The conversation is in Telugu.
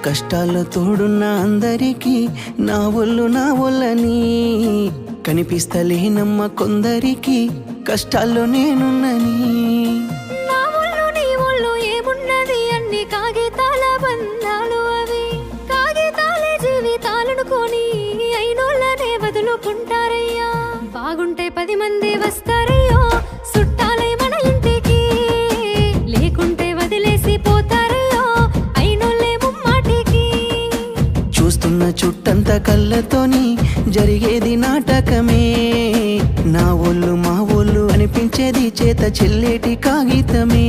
కష్టాల్లో తోడున్న అందరికీ నా ఒళ్ళని కనిపిస్తలేనమ్మ కొందరికి కష్టాల్లో నేనున్నని నా ఒళ్ళు నీ ఒళ్ళు ఏమున్నది అన్ని కాగితాల బంధాలు అవి కాగితాలే జీవితాలనుకొని అయినోళ్ళనే వదులుకుంటారయ్యా బాగుంటే 10 మంది వస్తారయ్యో చుట్టాలై మన ఇంటికి లేకుంటే వదిలేసి పోతారయ్యో అయినోళ్ళే ముమ్మాటికి చూస్తున్న చుట్టంతా కళ్ళతోని జరిగేది నాటకమే నా ఒళ్ళు మా ఒళ్ళు అనిపించేది చేత చెల్లేటి కాగితమే